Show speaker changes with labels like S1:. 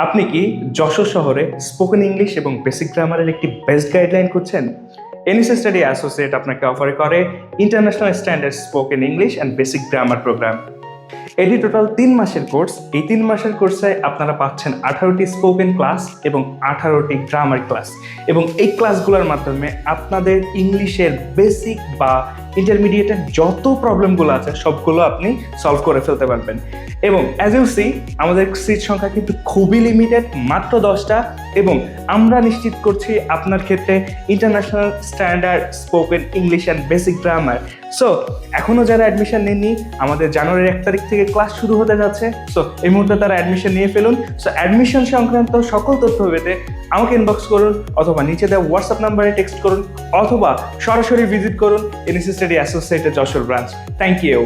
S1: আপনি কি যশোর শহরে স্পোকেন ইংলিশ এবং বেসিক গ্রামারের একটি বেস্ট গাইডলাইন খুঁজছেন? এনএসএ স্টাডি অ্যাসোসিয়েট আপনাকে অফার করে international standard spoken English and basic grammar program. এটি টোটাল 3 মাসের কোর্স। এই 3 মাসের কোর্সে আপনারা পাচ্ছেন 18টি স্পোকেন ক্লাস এবং 18টি গ্রামার ক্লাস, এবং এই ক্লাসগুলোর মাধ্যমে আপনাদের ইংলিশের বেসিক বা ইন্টারমিডিয়েটের যত প্রবলেমগুলো আছে সবগুলো আপনি সলভ করে ফেলতে পারবেন। এবং অ্যাজ ইউ সি, আমাদের সিট সংখ্যা কিন্তু খুবই লিমিটেড, মাত্র 10টা, এবং আমরা নিশ্চিত করছি আপনার ক্ষেত্রে international standard spoken English and basic grammar. So এখনও যারা অ্যাডমিশন নেননি, আমাদের জানুয়ারির 1 তারিখ থেকে ক্লাস শুরু হতে যাচ্ছে। সো এই মুহূর্তে তারা অ্যাডমিশন নিয়ে ফেলুন। সো অ্যাডমিশন সংক্রান্ত সকল তথ্য পেতে আমাকে ইনবক্স করুন, অথবা নিচে দেওয়া হোয়াটসঅ্যাপ নাম্বারে টেক্সট করুন, অথবা সরাসরি ভিজিট করুন NSA study associated Jessore branch. Thank you.